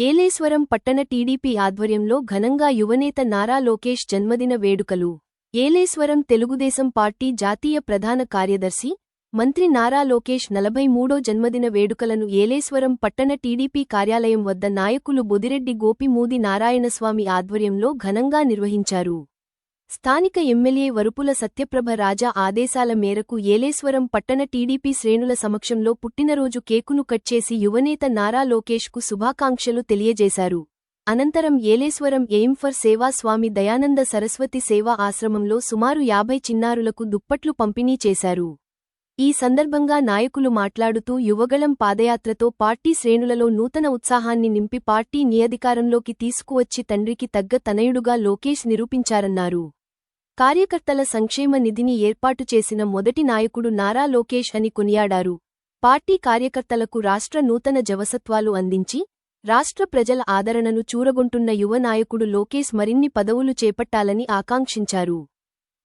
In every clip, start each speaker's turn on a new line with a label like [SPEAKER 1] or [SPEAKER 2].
[SPEAKER 1] ఏలేశ్వరం పట్టణ టీడీపీ ఆధ్వర్యంలో ఘనంగా యువనేత నారా లోకేష్ జన్మదిన వేడుకలు. ఏలేశ్వరం తెలుగుదేశం పార్టీ జాతీయ ప్రధాన కార్యదర్శి, మంత్రి నారా లోకేష్ 43వ జన్మదిన వేడుకలను ఏలేశ్వరం పట్టణ టీడీపీ కార్యాలయం వద్ద నాయకులు బొదిరెడ్డి గోపిమూది నారాయణస్వామి ఆధ్వర్యంలో ఘనంగా నిర్వహించారు. స్థానిక ఎమ్మెల్యే వరుపుల సత్యప్రభ రాజా ఆదేశాల మేరకు ఏలేశ్వరం పట్టణ టీడీపీ శ్రేణుల సమక్షంలో పుట్టినరోజు కేకును కట్ చేసి యువనేత నారా లోకేష్కు శుభాకాంక్షలు తెలియజేశారు. అనంతరం ఏలేశ్వరం ఎయిమ్ ఫర్ సేవా స్వామి దయానంద సరస్వతి సేవా ఆశ్రమంలో సుమారు 50 చిన్నారులకు దుప్పట్లు పంపిణీ చేశారు. ఈ సందర్భంగా నాయకులు మాట్లాడుతూ యువగళం పాదయాత్రతో పార్టీ శ్రేణులలో నూతన ఉత్సాహాన్ని నింపి పార్టీని అధికారంలోకి తీసుకువచ్చి తండ్రికి తగ్గ తనయుడుగా లోకేష్ నిరూపించారన్నారు. కార్యకర్తల సంక్షేమ నిధిని ఏర్పాటు చేసిన మొదటి నాయకుడు నారా లోకేష్ అని కొనియాడారు. పార్టీ కార్యకర్తలకు రాష్ట్ర నూతన జవసత్వాలు అందించి రాష్ట్ర ప్రజల ఆదరణను చూరగొంటున్న యువ నాయకుడు లోకేష్ మరిన్ని పదవులు చేపట్టాలని ఆకాంక్షించారు.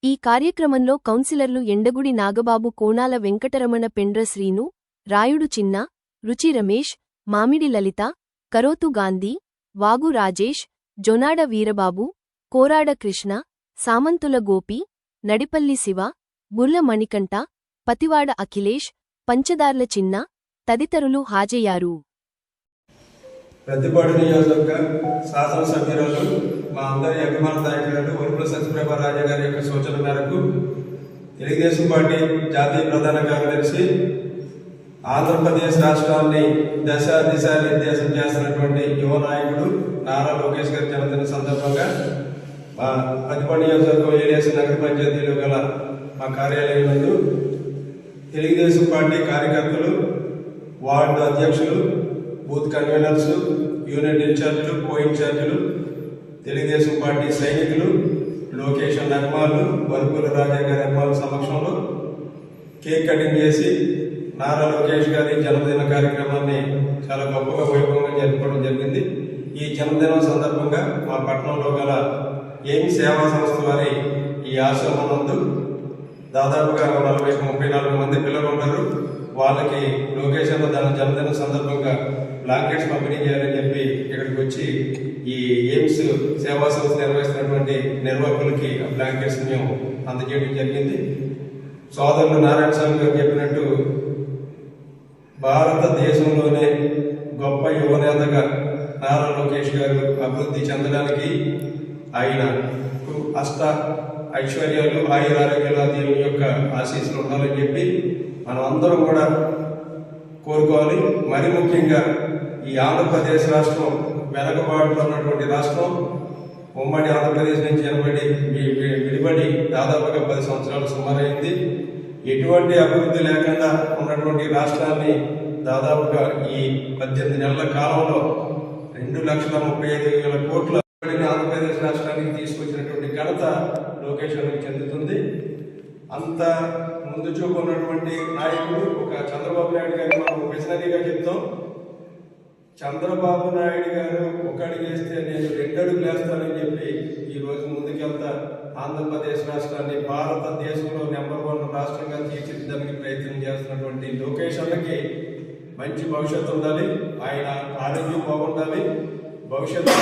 [SPEAKER 1] ఈ కార్యక్రమంలో కౌన్సిలర్లు ఎండగుడి నాగబాబు, కోనాల వెంకటరమణ, పెండ్ర శ్రీను, రాయుడు చిన్న, రుచి రమేష్, మామిడి లలిత, కరోతు గాంధీ, వాగు రాజేష్, జొనాడ వీరబాబు, కోరాడ కృష్ణ, సామంతుల గోపి, నడిపల్లి శివ, బుర్ల మణికంఠ, పతివాడ అఖిలేష్, పంచదార్ల చిన్న తదితరులు హాజరయ్యారు.
[SPEAKER 2] ప్రతిపాడు నియోజకవర్గ శాసనసభ్యురాలు మా అందరి అభిమాన నాయకులు వరుపుల సత్యప్రభ రాజా గారి యొక్క సూచన మేరకు తెలుగుదేశం పార్టీ జాతీయ ప్రధాన కార్యదర్శి, ఆంధ్రప్రదేశ్ రాష్ట్రాన్ని దిశా నిర్దేశం చేస్తున్నటువంటి యువ నాయకుడు నారా లోకేష్ గారి జన్మదిన సందర్భంగా మా ప్రతిపాడు నియోజకవర్గం ఏలేసి నగర పంచాయతీలో గల మా కార్యాలయం నందు తెలుగుదేశం పార్టీ కార్యకర్తలు, వార్డు అధ్యక్షులు, బూత్ కన్వీనర్స్, యూనిట్ ఇన్ఛార్జీలు, కో ఇన్ఛార్జీలు, తెలుగుదేశం పార్టీ సైనికులు, లోకేష్ అభిమానులు, వరుపుల రాజా గారి అభిమానుల సమక్షంలో కేక్ కటింగ్ చేసి నారా లోకేష్ గారి జన్మదిన కార్యక్రమాన్ని చాలా గొప్పగా వైభవంగా జరుపుకోవడం జరిగింది. ఈ జన్మదినం సందర్భంగా మా పట్టణంలో గల ఎయిమ్ సేవా సంస్థ వారి ఈ ఆశ్రమం నందు దాదాపుగా 40-34 మంది పిల్లలు ఉంటారు. వాళ్ళకి లోకేష్ అన్న దాని జన్మదిన సందర్భంగా బ్లాంకెట్స్ పంపిణీ చేయాలని చెప్పి ఇక్కడికి వచ్చి ఈ ఎయిమ్స్ సేవా సంస్థ నిర్వహిస్తున్నటువంటి నిర్వాహకులకి ఆ బ్లాంకెట్స్ మేము అందజేయడం జరిగింది. సోదరులు నారాయణ స్వామి గారు చెప్పినట్టు భారతదేశంలోనే గొప్ప యువనేతగా నారా లోకేష్ గారు అభివృద్ధి చెందడానికి ఆయనకు అష్ట ఐశ్వర్యాలు, ఆయురారోగ్యాల దేవుని యొక్క ఆశీస్సులు ఉండాలని చెప్పి మనం అందరం కూడా కోరుకోవాలి. మరి ముఖ్యంగా ఈ ఆంధ్రప్రదేశ్ రాష్ట్రం వెనకబాటులో ఉన్నటువంటి రాష్ట్రం, ఉమ్మడి ఆంధ్రప్రదేశ్ నుంచి విడిపడి దాదాపుగా 10 సంవత్సరాలు సుమారైంది. ఎటువంటి అభివృద్ధి లేకుండా ఉన్నటువంటి రాష్ట్రాన్ని దాదాపుగా ఈ 18 నెలల కాలంలో 2,35,000 కోట్ల ఆంధ్రప్రదేశ్ రాష్ట్రానికి తీసుకొచ్చినటువంటి ఘనత లోకేష్ గారికి చెందుతుంది. అంత ముందు చూపు ఉన్నటువంటి నాయకుడు ఒక చంద్రబాబు నాయుడు గారిని మనం విజనరీగా చెప్తాం. చంద్రబాబు నాయుడు గారు ఒక అడుగు వేస్తే నేను 2 అడుగులు వేస్తానని చెప్పి ఈరోజు ముందుకెళ్తా ఆంధ్రప్రదేశ్ రాష్ట్రాన్ని భారతదేశంలో నెంబర్ 1 రాష్ట్రంగా తీర్చిదిద్దడానికి ప్రయత్నం చేస్తున్నటువంటి లోకేష్ అన్నకి మంచి భవిష్యత్తు ఉండాలి. ఆయన ఆరోగ్యం బాగుండాలి. భవిష్యత్తు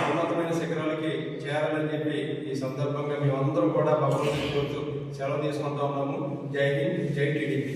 [SPEAKER 2] ఉన్నతమైన శిఖరాలకి చేరాలని చెప్పి ఈ సందర్భంగా మేమందరం కూడా భగవంతుని కోరుతూ సెలవు తీసుకుంటా ఉన్నాము. జై హింద్, జై టీడీపీ.